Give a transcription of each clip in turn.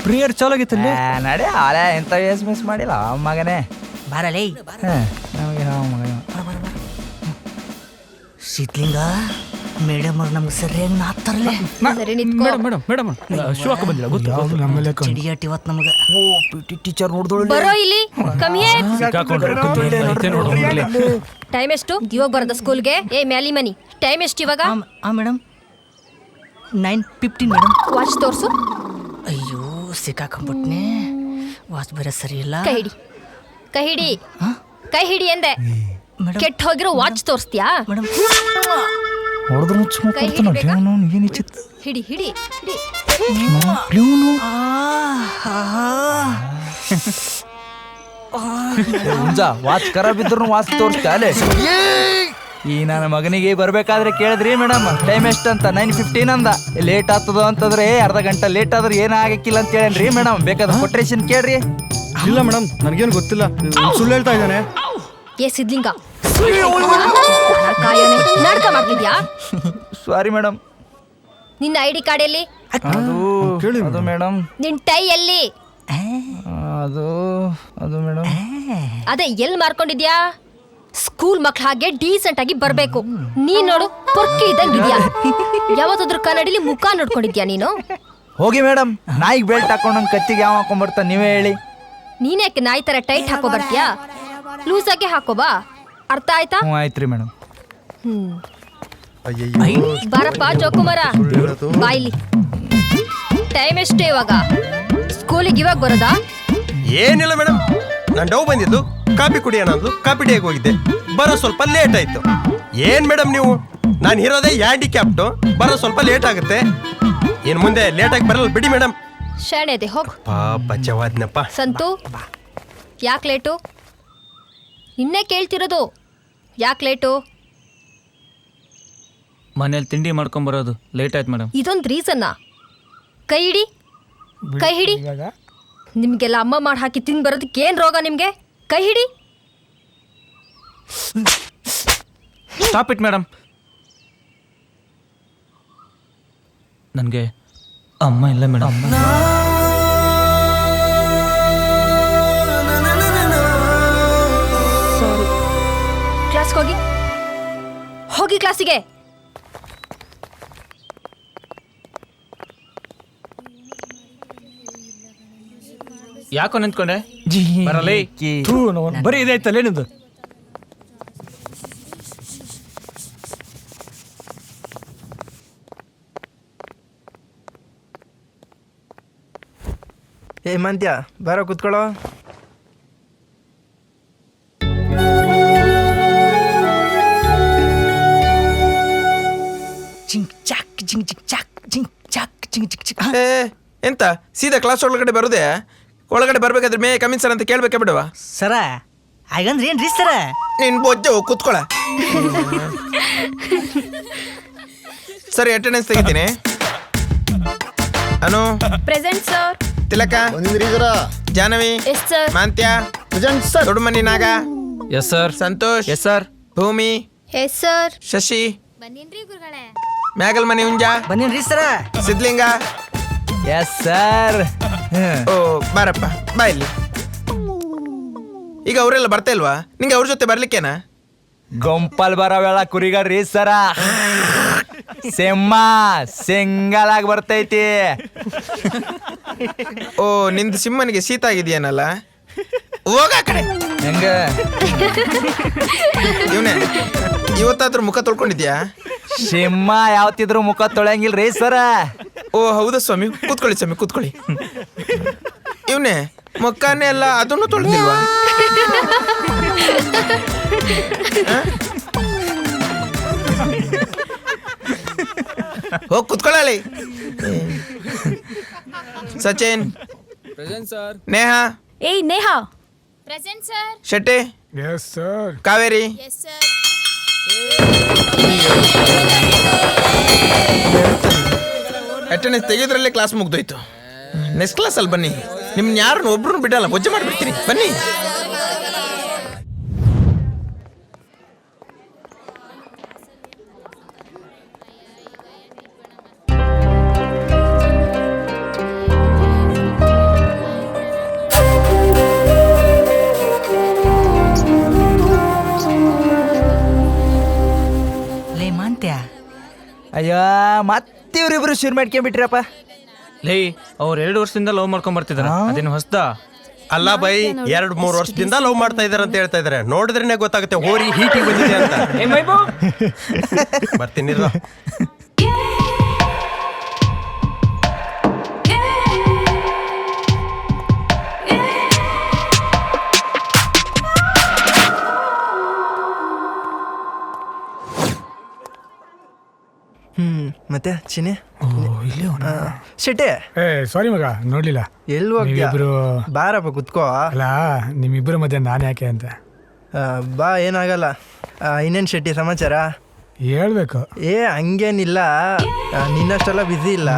Prayer ಚಾಲು ಆಗಿತ್ತಲ್ಲಿ ನಡೆ ಆಲೆ ಎಂತ ಮಿಸ್ ಮಾಡಿಲ್ಲ ಮಗನೇ ಬಾರಲೇ ನಮಗೆ ಶೀತ್ಲಿಂಗ ಮೇಡಮ್ ಅವ್ರು ನಮ್ಗೆ ಸರಿಯಾಗಿ ನಾತ್ತಾರಲ್ಲೇ. ಮೇಡಮ್ ಶಿವಕ್ಕ ಬಂದಿಲ್ಲ ಗೊತ್ತು ಚಿಡಿಯಾಟ್ ಇವತ್ತು ನಮ್ಗೆ. ಓ PT ಟೀಚರ್ ನೋಡ್ದೋಳು ಬರೋ ಇಲ್ಲಿ ಕಮ್ಮಿ ಟೈಮ್ ಎಷ್ಟು ಇವಾಗ ಬರೋದ ಸ್ಕೂಲ್ಗೆ? ಏ ಮ್ಯಾಲಿ ಮನಿ ಟೈಮ್ ಎಷ್ಟು ಇವಾಗ? Madam 9:15 madam. ವಾಚ್ ತೋರ್ಸು. ಅಯ್ಯೋ ಸಿಕ್ಕಾಕೊಂಡ್ಬಿಟ್ನೆ, ವಾಚ್ ಬೇರೆ ಸರಿ ಇಲ್ಲ. ಕೈ ಹಿಡಿ ಕೈ ಹಿಡಿ ಕೈ ಹಿಡಿ ಎಂದೆ. ಕೆಟ್ಟ ಹೋಗಿರೋ ವಾಚ್ ತೋರಿಸ್ತೀಯಾ? ಮೇಡಮ್ ಹೊಡೆದ್ರು ಏನಿಚ್ಚಿತ್ತು ಹಿಡಿ ಹಿಡಿ ಹಿಡಿ. ವಾಚ್ ಖರಾಬ್ ಇದ್ರು ವಾಚ್ ತೋರಿಸ್ತಾಲೆ. ಈ ನನ್ನ ಮಗನಿಗೆ ಬರ್ಬೇಕಾದ್ರೆ ಕೇಳಿದ್ರಿ ಮೇಡಮ್ ಟೈಮ್ ಎಷ್ಟಂತ? 9:15 ಅಂದ. ಲೇಟ್ ಆಗ್ತದ ಅಂತಂದ್ರೆ ಅರ್ಧ ಗಂಟೆ ಲೇಟ್ ಆದ್ರೆ ಏನಾಗಕ್ಕಿಲ್ಲ ಅಂತ ಹೇಳೇನ್ರಿ ಮೇಡಮ್. ಬೇಕಾದ್ರೆ ಕೊಟ್ರೇಷನ್ ಕೇಳ್ರಿ. ಇಲ್ಲ ಮೇಡಮ್ ನನಗೇನು ಗೊತ್ತಿಲ್ಲ, ಸುಳ್ಳು ಹೇಳ್ತಾ ಇದ್ದಾನೆ. ಏ ಸಿದ್ಲಿಂಗ ನಾಟಕ ಮಾಡ್ತಿದ್ಯಾ? Sorry madam. ನಿನ್ನ ID ಕಾರ್ಡ್ ಎಲ್ಲಿ? ಅದು ಮೇಡಮ್. ನಿನ್ ಟೈ ಎಲ್ಲಿ? ಅದು ಮೇಡಮ್. ಅದೇ ಎಲ್ಲಿ ಮಾರ್ಕೊಂಡಿದ್ಯಾ? ಸ್ಕೂಲ್ ಮಕ್ಳ ಹಾಗೆ ಡೀಸೆಂಟ್ ಆಗಿ ಬರ್ಬೇಕು. ನೀನ್ ನೋಡು ಪೊರ್ಕಿ ಇದ್ದಂಗಿದ್ಯಾ. ಯಾವತ್ತಾದ್ರೂ ಕನ್ನಡಿಲಿ ಮುಖ ನೋಡ್ಕೊಂಡಿದ್ಯಾ ನೀನು? ಹೋಗಿ ಮೇಡಮ್, ನಾಯಿಗೆ ಬೆಲ್ಟ್ ಹಾಕೊಂಡಂಗ್ ಕತ್ತಿಗೆ ಯಾವ ಹಾಕೊಂಡ್ಬರ್ತಾನೆ ನೀವೇ ಹೇಳಿ. ನೀನ್ಯಾಕೆ ನಾಯಿ ತರ ಟೈಟ್ ಹಾಕೋ ಬರ್ತೀಯಾ? ಲೂಸ್ ಆಗಿ ಹಾಕೋ ಬಾ. ಅರ್ಥ ಆಯ್ತಾ? ಆಯ್ತ್ರಿ ಮೇಡಮ್. ಬಾರಪ್ಪ ಜೋಕುಮಾರ ಬಾಯ್ಲಿ. ಟೈಮ್ ಎಷ್ಟು ಇವಾಗ? ಸ್ಕೂಲಿಗೆ ಇವಾಗ ಬರೋದಾ? ಏನಿಲ್ಲ ಮೇಡಮ್, ನಾನು ಡವ್ ಬಂದಿದ್ದು ಕಾಫಿ ಕುಡಿಯೋಣ ಅಂದ್ಲು, ಕಾಫಿ ಡೇಗೆ ಹೋಗಿದ್ದೆ. ಬರೋ ಸ್ವಲ್ಪ ಲೇಟ್ ಆಯ್ತು. ಏನ್ ಮೇಡಮ್ ನೀವು, ನಾನು ಇರೋದೇ ಹ್ಯಾಂಡಿಕ್ಯಾಪ್ಟು, ಬರೋ ಸ್ವಲ್ಪ ಲೇಟ್ ಆಗುತ್ತೆ. ಏನ್ ಮುಂದೆ ಲೇಟ್ ಆಗಿ ಬರಲ್ಲ ಬಿಡಿ ಮೇಡಮ್. ಶಾಣೆ ಇದೆ ಹೋಗ್. ಬಚ್ಚವಾದ್ನಪ್ಪ. ಸಂತು ಯಾಕೆ ಲೇಟು? ನಿನ್ನೆ ಕೇಳ್ತಿರೋದು ಯಾಕೆ ಲೇಟು? ಮನೇಲಿ ತಿಂಡಿ ಮಾಡ್ಕೊಂಬರೋದು ಲೇಟ್ ಆಯ್ತು ಮೇಡಮ್. ಇದೊಂದು ರೀಸನ್ನಾ? ಕೈ ಹಿಡಿ ಕೈ ಹಿಡಿ. ನಿಮ್ಗೆಲ್ಲ ಅಮ್ಮ ಮಾಡಿ ಹಾಕಿ ತಿಂದು ಬರೋದಕ್ಕೆ ಏನು ರೋಗ ನಿಮಗೆ? ಕೈ ಹಿಡಿ. Stop it madam. ನನಗೆ ಅಮ್ಮ ಇಲ್ಲ ಮೇಡಮ್. ಸಾರಿ. ಕ್ಲಾಸ್ಗೆ ಹೋಗಿ ಹೋಗಿ ಕ್ಲಾಸಿಗೆ. ಯಾಕೋ ನಿಂತ್ಕೊಂಡೆ? ಬರಲೇ ಬರೀ ಇದಾಯ್ತಲ್ಲ ನಿಂದು. ಏ ಮಂತ್ಯ ಬರೋ ಕೂತ್ಕೊಳ್ಳೋ. ಎಂತ ಸೀದಾ ಕ್ಲಾಸ್ ಒಳಗಡೆ ಬರುದೇ? ಒಳಗಡೆ ಬರ್ಬೇಕಾದ್ರೆ ಮೇ ಕಮಿನ್ ಸರ್ ಅಂತ ಕೇಳ್ಬೇಕ ಬಿಡುವ? ಸರ ಹಾಗಂದ್ರೆ ಏನ್ರಿ ಸರ? ನೀನ್ ಬೊಜ್ಜು ಕೂತ್ಕೊಳ. ಸರಿ ಅಟೆಂಡೆನ್ಸ್ ತೆಗಿತೀನಿ. Anu present sir. Tilaka Janavi yes sir. Manthya Doddamani Naga yes sir. Santosh yes sir. Bhumi yes sir. Shashi ಬನ್ನಿನ್ರಿ ಗುರುಗಳೇ. ಮ್ಯಾಗಲ್ ಮನಿ ಹುಂಜ ಬನ್ನೇನ್ರಿ ಸರ? Sidlinga yes sir. ಓ ಬಾರಪ್ಪ ಬಾ ಇಲ್ಲಿ. ಈಗ ಅವರೆಲ್ಲ ಬರ್ತಾ ಇಲ್ವಾ ನಿಂಗೆ? ಅವ್ರ ಜೊತೆ ಬರ್ಲಿಕ್ಕೇನಾ? ಗೊಂಪಲ್ ಬರವೆಲ್ಲ ಕುರಿಗಾರ್ರಿ ಸರ. ಸಿಂಹ ಸಿಂಗಲ್ ಆಗಿ ಬರ್ತೈತಿ. ಓ ನಿಂದು ಸಿಂಹನಿಗೆ ಶೀತ ಆಗಿದೆಯೇನಲ್ಲ? ಹೋಗ ಕಡೆ ಹೆಂಗ ಇವನೇ ಇವತ್ತಾದ್ರೂ ಮುಖ ತೊಳ್ಕೊಂಡಿದ್ಯಾ? ಸಿಂಹ ಯಾವತ್ತಿದ್ರು ಮುಖ ತೊಳೆಯಂಗಿಲ್ರಿ ಸರ. ಓ ಹೌದಾ ಸ್ವಾಮಿ, ಕೂತ್ಕೊಳ್ಳಿ ಸ್ವಾಮಿ ಕೂತ್ಕೊಳ್ಳಿ. ಇವನೇ ಮುಖಾನೇ ಎಲ್ಲ ಅದನ್ನು ತೊಳೆದಿಲ್ವಾ? ಹೋಗಿ ಕೂತ್ಕೊಳ್ಳಿ. Sachin present sir. ನೇಹಾ. ಏಯ್ Neha. Present sir. Shetty. Yes sir. Kaveri. Yes sir. Attendance ತೆಗೆದ್ರಲ್ಲೇ ಕ್ಲಾಸ್ ಮುಗ್ದೋಯ್ತು. ನೆಕ್ಸ್ಟ್ ಕ್ಲಾಸಲ್ಲಿ ಬನ್ನಿ. ನಿಮ್ನ ಯಾರನ್ನು ಒಬ್ರು ಬಿಡಲ್ಲ, ಬೊಜ್ಜೆ ಮಾಡಿಬಿಡ್ತೀನಿ. ಬನ್ನಿ. ಮತ್ತೆ ಅಯ್ಯೋ ಮತ್ತೆ ಇವ್ರಿಬ್ರು ಶುರು ಮಾಡ್ಕೊಂಡ್ಬಿಟ್ರಪ್ಪ. ಲೇ ಅವ್ರು 2 ವರ್ಷದಿಂದ ಲವ್ ಮಾಡ್ಕೊಂಡ್ ಬರ್ತಿದಾರ, ಅದೇನು ಹೊಸ್ದ? ಅಲ್ಲ ಬೈ 2-3 ವರ್ಷದಿಂದ ಲವ್ ಮಾಡ್ತಾ ಇದಾರೆ ಅಂತ ಹೇಳ್ತಾ ಇದಾರೆ. ನೋಡಿದ್ರೇನೆ ಗೊತ್ತಾಗುತ್ತೆ ಹೋರಿ ಹೀಟಿಗೆ ಬಂದಿದೆ ಅಂತ. ಏ ಮೈಬು, ಬರ್ತೀನಿ. ಮತ್ತೆ ಚಿನಿ ಶೆಟ್ಟೆ ಏ ಸಾರಿ ಮಗ, ನೋಡ್ಲಿಲ್ಲ. ಎಲ್ಲಿ ಹೋಗ್ತೀಯ? ನೀವಿಬ್ರು ಬಾರಪ್ಪ ಕುತ್ಕೋ. ಅಲ್ಲ, ನಿಮ್ಮಿಬ್ಬರ ಮಧ್ಯೆ ನಾನು ಯಾಕೆ ಅಂತ. ಬಾ, ಏನಾಗಲ್ಲ. ಇನ್ನೇನು ಶೆಟ್ಟಿ ಸಮಾಚಾರ? ಹೇಳ್ಬೇಕು. ಏ ಹಂಗೇನಿಲ್ಲ, ನಿನ್ನಷ್ಟೆಲ್ಲ ಬ್ಯುಸಿ ಇಲ್ಲ.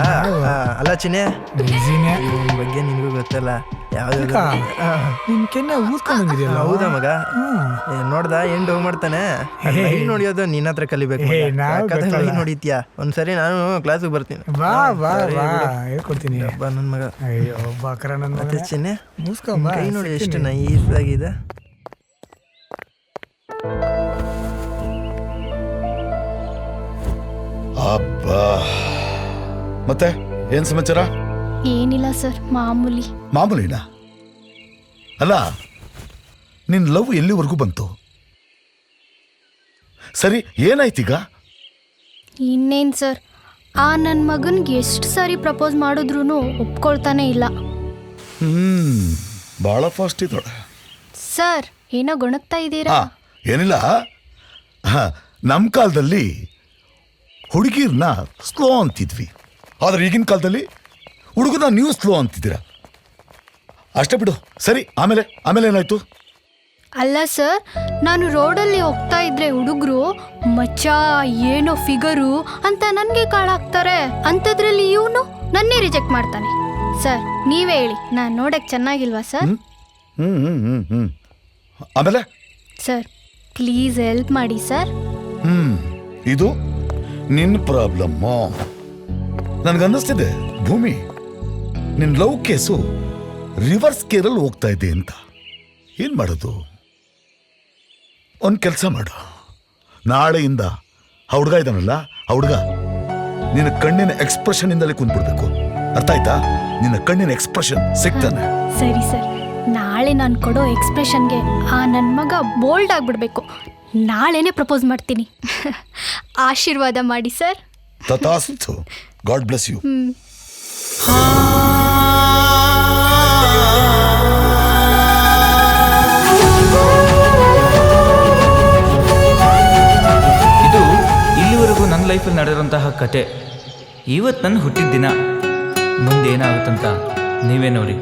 ಅಲ್ಲ ಚಿನಿ, ಬಿಸಿನೇ. ಇವನ್ ಬಗ್ಗೆ ನಿನಗೂ ಗೊತ್ತಲ್ಲ. ಯಾವ್ದು ನಿನ್ ಕೆನ್ನೆ ಊದ್ಕೊಂಡಂಗಿದೆಯಲ್ಲ. ಹೌದಾ ಮಗ? ನೋಡ್ದ ಹೆಂಗ್ ಹೋಗ್ ಮಾಡ್ತಾನೆ. ಲೈನ್ ನೋಡಿಯೋದು ನಿನ್ನ ಹತ್ರ ಕಲಿಬೇಕು. ಲೈನ್ ನೋಡಿತ್ಯಾ? ಒಂದ್ಸರಿ ನಾನು ಕ್ಲಾಸಿಗೆ ಬರ್ತೀನಿ. ಬಾ ಬಾ ಬಾ, ಹೇಳ್ಕೊಡ್ತೀನಿ. ಬಾ ನನ್ ಮಗ. ಅಯ್ಯೋ ಬಾಕ್ರ ನನ್ ಮಗ. ಮತ್ತೆ ಚಿನ್ನೆ, ಮುಸ್ಕೊಂಬ. ಕೈ ನೋಡಿ ಎಷ್ಟು ನೈಸ್ ಆಗಿದೆ. ಅಬ್ಬಾ, ಮತ್ತೆ ಏನ್ ಸಮಾಚಾರ? ಏನಿಲ್ಲ ಸರ್, ಮಾಮೂಲಿ. ಮಾಮೂಲಿನ? ಅಲ್ಲ, ನಿನ್ ಲವ್ ಎಲ್ಲಿವರೆಗೂ ಬಂತು? ಸರಿ, ಏನಾಯ್ತೀಗ? ಇನ್ನೇನ್ ಸರ್, ಆ ನನ್ನ ಮಗನ್ಗೆ ಎಷ್ಟು ಸಾರಿ ಪ್ರಪೋಸ್ ಮಾಡಿದ್ರು ಒಪ್ಕೊಳ್ತಾನೆ ಇಲ್ಲ. ಬಹಳ ಫಾಸ್ಟ್ ಇದ್ದೋಳೆ. ಸರ್, ಏನೋ ಗೊಣಗ್ತಾ ಇದ್ದೀರಾ? ಏನಿಲ್ಲ, ನಮ್ಮ ಕಾಲದಲ್ಲಿ ಹುಡುಗಿರ್ನ ಸ್ಲೋ ಅಂತಿದ್ವಿ, ಆದ್ರೆ ಈಗಿನ ಕಾಲದಲ್ಲಿ ಹುಡುಗನ ನೀವು ಸ್ಲೋ ಅಂತಿದ್ದೀರಾ. ಅಷ್ಟೇ ಬಿಡು. ಸರಿ, ಆಮೇಲೆ ಏನಾಯ್ತು? ಅಲ್ಲ ಸರ್, ನಾನು ರೋಡಲ್ಲಿ ಹೋಗ್ತಾ ಇದ್ರೆ ಹುಡುಗರು ಮಚ್ಚ ಏನೋ ಫಿಗರು ಅಂತ ನನಗೆ ಕಾಳಾಗ್ತಾರೆ. ಅಂಥದ್ರಲ್ಲಿ ಇವನು ನನ್ನೇ ರಿಜೆಕ್ಟ್ ಮಾಡ್ತಾನೆ. ಸರ್, ನೀವೇ ಹೇಳಿ, ನಾನು ನೋಡಕ್ಕೆ ಚೆನ್ನಾಗಿಲ್ವಾ ಸರ್? ಆಮೇಲೆ? ಸರ್, ಪ್ಲೀಸ್ ಹೆಲ್ಪ್ ಮಾಡಿ ಸರ್. ಇದು ನಿನ್ನ ಪ್ರಾಬ್ಲಮ್ಮು. ನನಗನ್ನಿಸ್ತಿದೆ ಭೂಮಿ, ನಿನ್ನ ಲವ್ ಕೇಸು ರಿವರ್ಸ್ ಕೇರಲ್ಲಿ ಹೋಗ್ತಾ ಇದೆ ಅಂತ. ಏನು ಮಾಡೋದು? ಒಂದು ಕೆಲಸ ಮಾಡು, ನಾಳೆಯಿಂದ ಆ ಹುಡುಗ ಇದ್ದಾನಲ್ಲ, ಆ ಹುಡುಗ ನಿನ್ನ ಕಣ್ಣಿನ ಎಕ್ಸ್ಪ್ರೆಷನ್ ಇಂದಲೇ ಕುಂತ್ಬಿಡ್ಬೇಕು. ಅರ್ಥ ಆಯ್ತಾ? ನಿನ್ನ ಕಣ್ಣಿನ ಎಕ್ಸ್ಪ್ರೆಷನ್ ಸಿಗ್ತಾನೆ. ಸರಿ ಸರ್, ನಾಳೆ ನಾನು ಕೊಡೋ ಎಕ್ಸ್ಪ್ರೆಷನ್ಗೆ ಆ ನನ್ನ ಮಗ ಬೋಲ್ಡ್ ಆಗಿಬಿಡ್ಬೇಕು. ನಾಳೆನೇ ಪ್ರಪೋಸ್ ಮಾಡ್ತೀನಿ. ಆಶೀರ್ವಾದ ಮಾಡಿ ಸರ್. ತಥಾಸ್ತು. God bless you. ಇದು ಇಲ್ಲಿವರೆಗೂ ನನ್ನ ಲೈಫಲ್ಲಿ ನಡೆದಿರುವಂತಹ ಕತೆ. ಇವತ್ತು ನನ್ನ ಹುಟ್ಟಿದ ದಿನ. ಮುಂದೆ ಏನಾಗುತ್ತಂತ ನೀವೇ ನೋಡಿ.